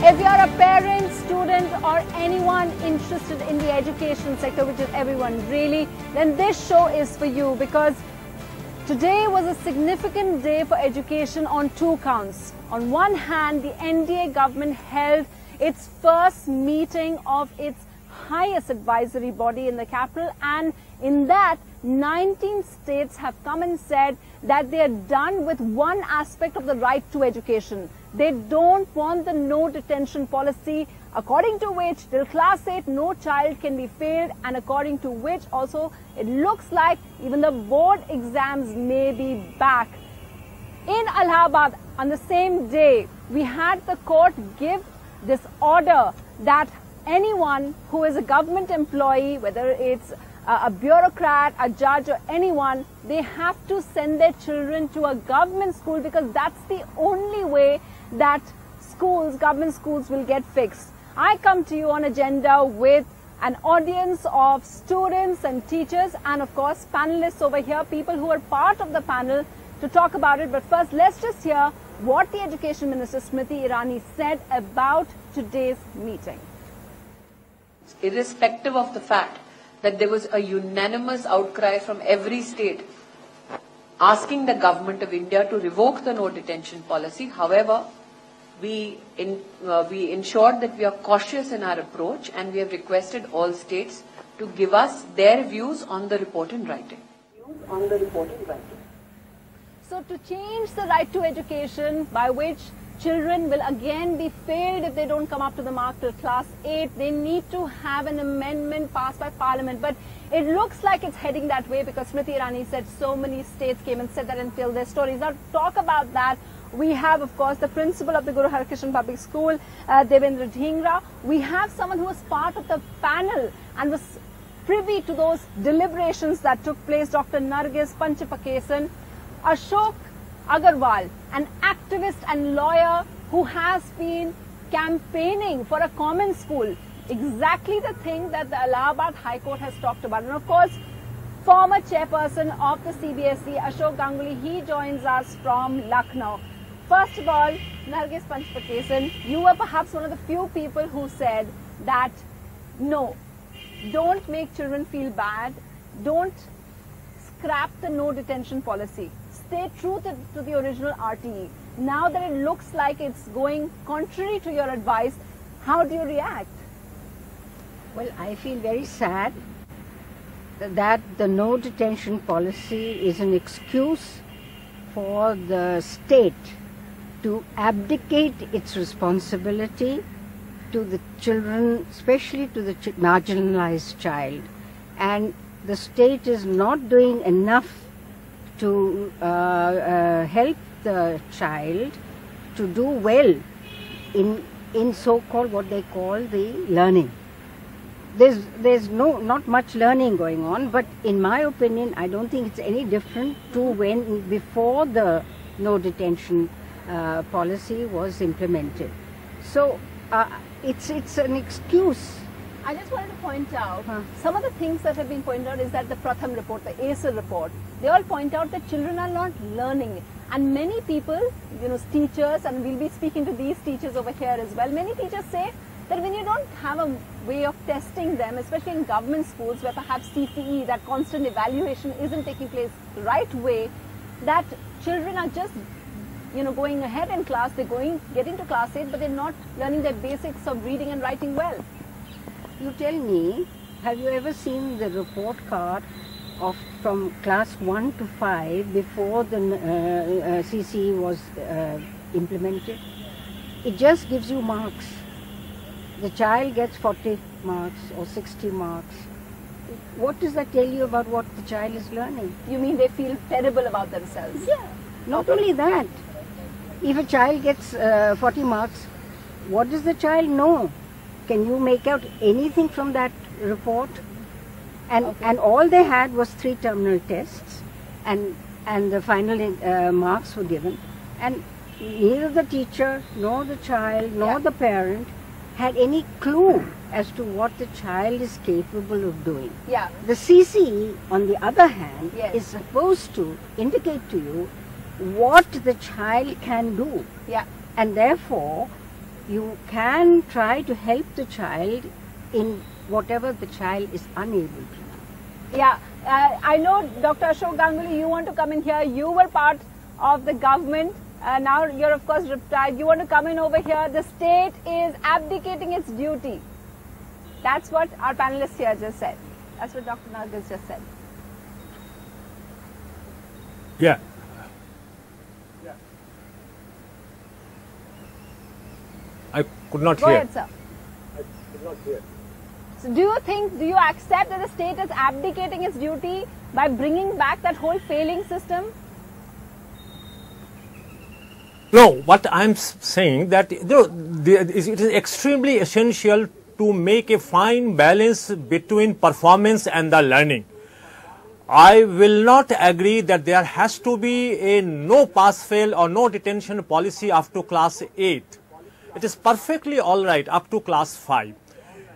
If you're a parent, student or anyone interested in the education sector, which is everyone really, then this show is for you, because today was a significant day for education on two counts. On one hand, the NDA government held its first meeting of its highest advisory body in the capital, and in that 19 states have come and said that they are done with one aspect of the right to education. They don't want the no detention policy, according to which till class 8 no child can be failed, and according to which also it looks like even the board exams may be back. In Allahabad, on the same day, we had the court give this order that anyone who is a government employee, whether it's a bureaucrat, a judge or anyone, they have to send their children to a government school, because that's the only way that schools, government schools will get fixed. I come to you on agenda with an audience of students and teachers and of course panelists over here, people who are part of the panel to talk about it. But first, let's just hear what the Education Minister Smriti Irani said about today's meeting. Irrespective of the fact that there was a unanimous outcry from every state asking the government of India to revoke the no detention policy, however, we ensured that we are cautious in our approach, and we have requested all states to give us their views on the report in writing. So to change the right to education, by which children will again be failed if they don't come up to the mark till class 8, they need to have an amendment passed by Parliament. But it looks like it's heading that way, because Smriti Irani said so many states came and said that and told their stories. Now, to talk about that, we have, of course, the principal of the Guru Harkishan Public School, Devendra Dhingra. We have someone who was part of the panel and was privy to those deliberations that took place, Dr. Nargis Panchapakesan. Ashok Agarwal, an activist and lawyer who has been campaigning for a common school, exactly the thing that the Allahabad High Court has talked about. And of course, former chairperson of the CBSE, Ashok Ganguly, he joins us from Lucknow. First of all, Nargis Panchapakesan, you were perhaps one of the few people who said that no, don't make children feel bad, don't scrap the no detention policy. Stay true to the original RTE. Now that it looks like it's going contrary to your advice, how do you react? Well, I feel very sad that the no detention policy is an excuse for the state to abdicate its responsibility to the children, especially to the marginalized child. And the state is not doing enough to help the child to do well in so-called what they call the learning. There's not much learning going on, but in my opinion, I don't think it's any different to when before the no detention policy was implemented. So it's an excuse. I just wanted to point out, some of the things that have been pointed out is that the Pratham report, the ACER report, they all point out that children are not learning. And many people, teachers, and we'll be speaking to these teachers over here as well, many teachers say that when you don't have a way of testing them, especially in government schools where perhaps CCE, that constant evaluation isn't taking place the right way, that children are just going ahead in class, they're getting to class 8, but they're not learning their basics of reading and writing well. You tell me, have you ever seen the report card from class 1 to 5 before the CCE was implemented? It just gives you marks. The child gets 40 marks or 60 marks. What does that tell you about what the child is learning? You mean they feel terrible about themselves? Yeah. Not only that, if a child gets 40 marks, what does the child know? Can you make out anything from that report? And all they had was 3 terminal tests, and the final marks were given. And neither the teacher, nor the child, nor the parent had any clue as to what the child is capable of doing. Yeah. The CCE, on the other hand, is supposed to indicate to you what the child can do. Yeah. And therefore, you can try to help the child in whatever the child is unable to do. Yeah, I know Dr. Ashok Ganguly, you want to come in here. You were part of the government. Now you're of course retired. You want to come in over here. The state is abdicating its duty. That's what our panelist here just said. That's what Dr. Nargis just said. Yeah. I could not Go hear. ahead, sir. So do you accept that the state is abdicating its duty by bringing back that whole failing system? No, what I'm saying that it is extremely essential to make a fine balance between performance and the learning. I will not agree that there has to be a no pass fail or no detention policy up to class 8. It is perfectly all right up to class 5.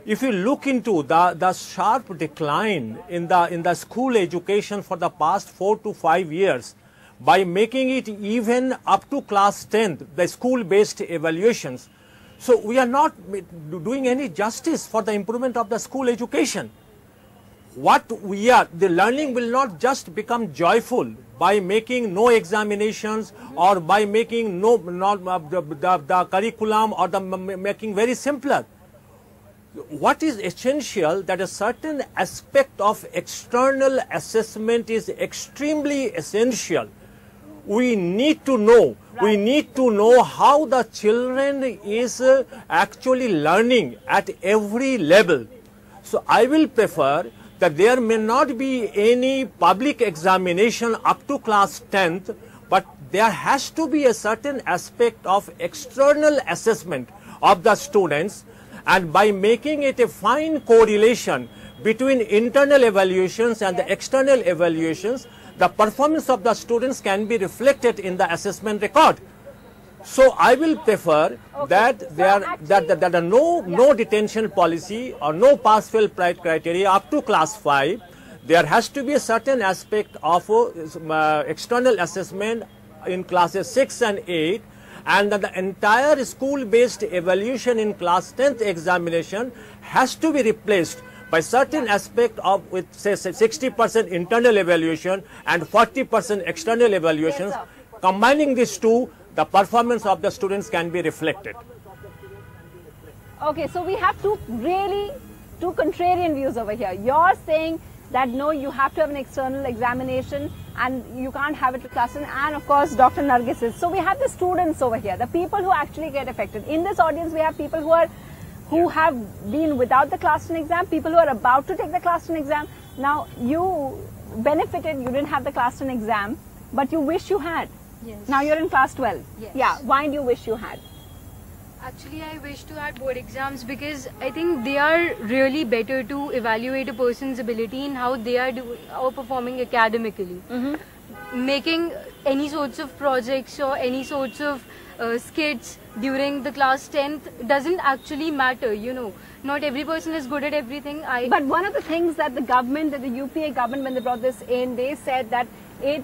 If you look into the sharp decline in the school education for the past 4 to 5 years, by making it even up to class 10th, the school-based evaluations, so we are not doing any justice for the improvement of the school education. The learning will not just become joyful by making no examinations or by making the curriculum or making very simpler. What is essential that a certain aspect of external assessment is extremely essential. We need to know. Right. We need to know how the children is actually learning at every level. So I will prefer that there may not be any public examination up to class 10th, but there has to be a certain aspect of external assessment of the students, and by making it a fine correlation between internal evaluations and the external evaluations, the performance of the students can be reflected in the assessment record. So I will prefer that there are no detention policy or no pass fail criteria up to class 5. There has to be a certain aspect of external assessment in classes 6 and 8, and that the entire school based evaluation in class 10th examination has to be replaced by certain aspect of, with say 60% internal evaluation and 40% external evaluations. Yes, combining these two, the performance of the students can be reflected. Okay, so we have two contrarian views over here. You're saying that no, you have to have an external examination and you can't have it to class 10, and of course Dr. Nargis is. So we have the students over here, the people who actually get affected. In this audience we have people who have been without the class 10 exam, people who are about to take the class 10 exam. Now you benefited, you didn't have the class 10 exam, but you wish you had. Yes. Now you're in class 12. Yes. Yeah, why do you wish you had? Actually, I wish to have board exams because I think they are really better to evaluate a person's ability in how they are performing academically. Making any sorts of projects or any sorts of skits during the class 10th doesn't actually matter, you know. Not every person is good at everything. But one of the things that the government, that the UPA government, when they brought this in, they said that it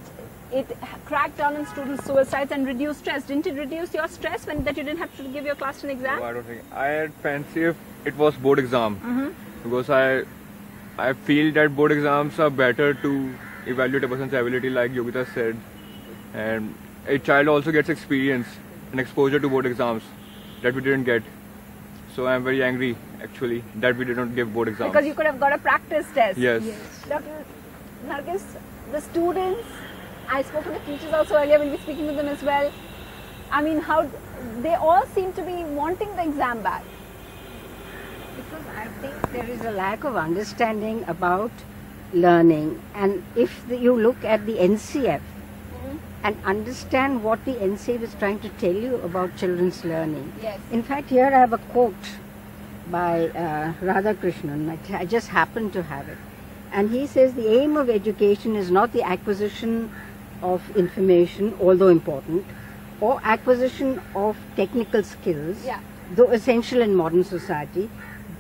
cracked down on student suicides and reduced stress. Didn't it reduce your stress when that you didn't have to give your class 10 exam? No, I don't think. I had fancy if it was board exam, because I feel that board exams are better to evaluate a person's ability, like Yogita said, and a child also gets experience and exposure to board exams that we didn't get. So I am very angry actually that we did not give board exams. Because you could have got a practice test. Yes. Dr. Nargis, the students, I spoke to the teachers also earlier, we'll be speaking to them as well. I mean, how they all seem to be wanting the exam back. Because I think there is a lack of understanding about learning, and if you look at the NCF and understand what the NCF is trying to tell you about children's learning. Yes. In fact, here I have a quote by Radhakrishnan. I just happen to have it. And he says the aim of education is not the acquisition of information, although important, or acquisition of technical skills, though essential in modern society,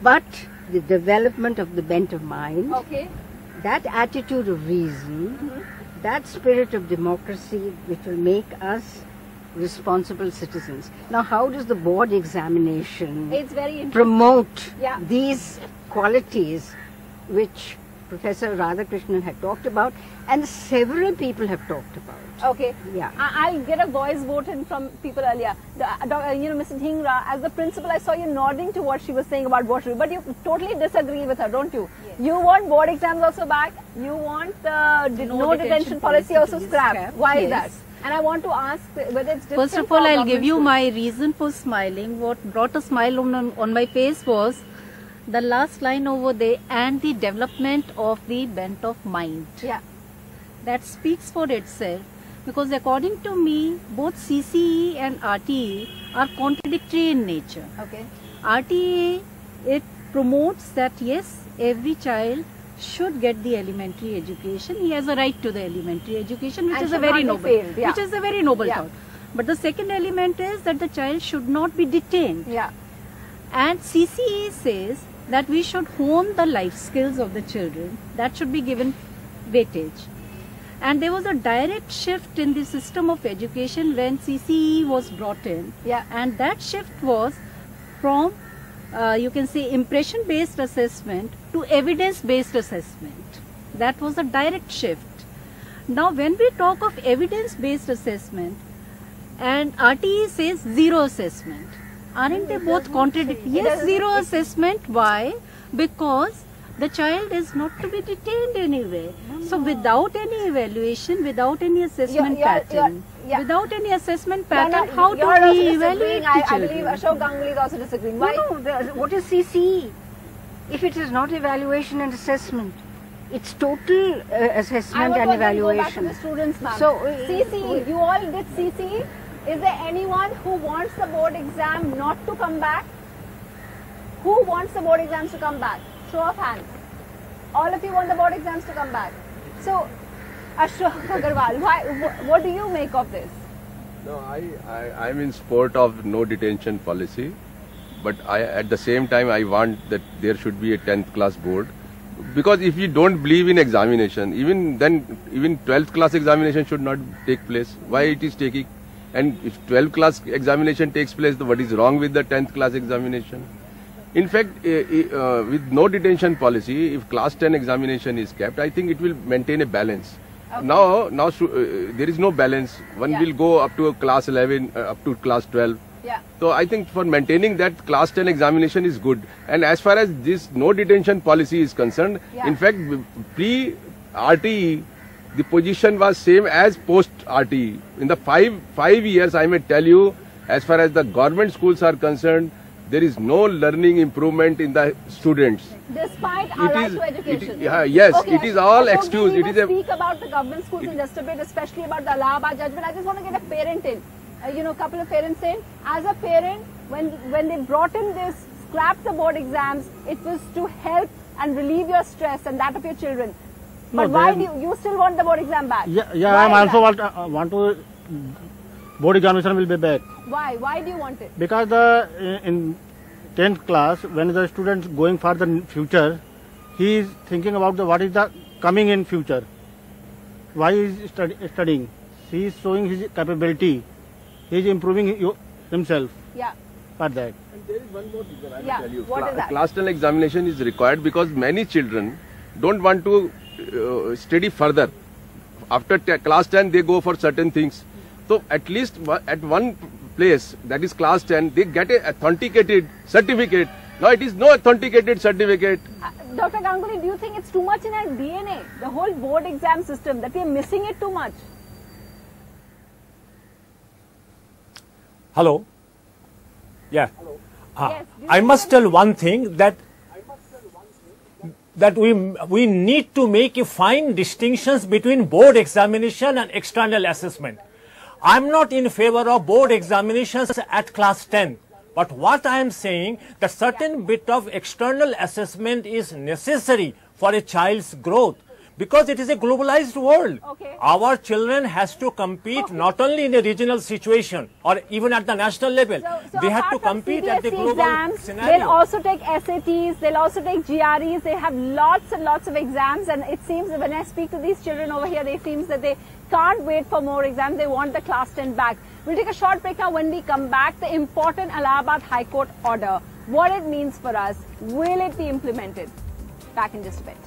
but the development of the bent of mind, that attitude of reason, that spirit of democracy which will make us responsible citizens. Now, how does the board examination It's very interesting. promote Yeah. these qualities which Professor Radhakrishnan had talked about and several people have talked about? Okay. Yeah. I'll get a voice vote in from people earlier. Mrs. Dhingra, as the principal, I saw you nodding to what she was saying about board review, but you totally disagree with her, don't you? Yes. You want board exams also back. You want the no detention policy also scrapped. Why is that? And I want to ask whether it's different. First of all, I'll give you my reason for smiling. What brought a smile on my face was the last line over there, and the development of the bent of mind. Yeah. That speaks for itself, because according to me, both CCE and RTE are contradictory in nature. Okay. RTE, it promotes that yes, every child should get the elementary education. He has a right to the elementary education, which And is a should very not be noble, failed, yeah. which is a very noble Yeah. thought. But the second element is that the child should not be detained. Yeah. And CCE says that we should hone the life skills of the children. That should be given weightage. And there was a direct shift in the system of education when CCE was brought in. Yeah. And that shift was from, you can say, impression-based assessment to evidence-based assessment. That was a direct shift. Now, when we talk of evidence-based assessment, and RTE says zero assessment, aren't they both contradictory? Yes, zero assessment. Why? Because the child is not to be detained anywhere. So without any evaluation, without any assessment pattern, yeah. without any assessment You're pattern, not- how do you're also we disagreeing. evaluate the I children? believe Ashok Ganguly is also disagreeing. Why? What is CCE? If it is not evaluation and assessment, it's total assessment and Go back to evaluation. the students, ma'am. So, CCE, you all did CCE. Is there anyone who wants the board exam not to come back? Who wants the board exams to come back? Show of hands. All of you want the board exams to come back. So, Ashok Agarwal, what do you make of this? No, I'm in support of no detention policy, but at the same time I want that there should be a 10th class board, because if you don't believe in examination, even 12th class examination should not take place. Why it is taking? And if 12th class examination takes place, what is wrong with the 10th class examination? In fact, with no detention policy, if class 10 examination is kept, I think it will maintain a balance. Okay. Now there is no balance. One Yeah. will go up to class 11, up to class 12. Yeah. So I think for maintaining that class 10 examination is good. And as far as this no detention policy is concerned, Yeah. in fact, pre-RTE, the position was same as post-RTE. In the five years, I may tell you, as far as the government schools are concerned, there is no learning improvement in the students. Despite our right to education. Yes, Okay, it is all Ashok, excuse. we It will is a speak about the government schools in just a bit, especially about the Allahabad judgment. I just want to get a parent in. A couple of parents in. As a parent, when they brought in this, scrap the board exams, it was to help and relieve your stress and that of your children. But No, why do you still want the board exam back? Yeah, Why I'm is also that? want to board examination will be back, Why? Why do you want it? because in 10th class, when the student going for the future, he is thinking about what is the coming in future. Why is studying? He is showing his capability. He is improving himself Yeah. for that. There is one more reason I will Yeah, tell you. what is that? Class 10 examination is required because many children don't want to study further. After class 10, they go for certain things. So at least at one place, that is class 10, they get a authenticated certificate. Now it is no authenticated certificate. Dr. Ganguly, do you think it's too much in our DNA, the whole board exam system, that we are missing it too much? Hello? Yeah. Yes, I must tell one thing, that we need to make a fine distinctions between board examination and external assessment. I'm not in favor of board examinations at class 10. But what I am saying, that certain bit of external assessment is necessary for a child's growth, because it is a globalized world. Okay. Our children has to compete not only in a regional situation or even at the national level. So They have apart to from compete at the CBSE global exams, scenario. they'll also take SATs, they'll also take GREs, they have lots and lots of exams, and it seems that when I speak to these children over here, it seems that they can't wait for more exams. They want the class 10 back. We'll take a short break now. When we come back, the important Allahabad High Court order, what it means for us, will it be implemented? Back in just a bit.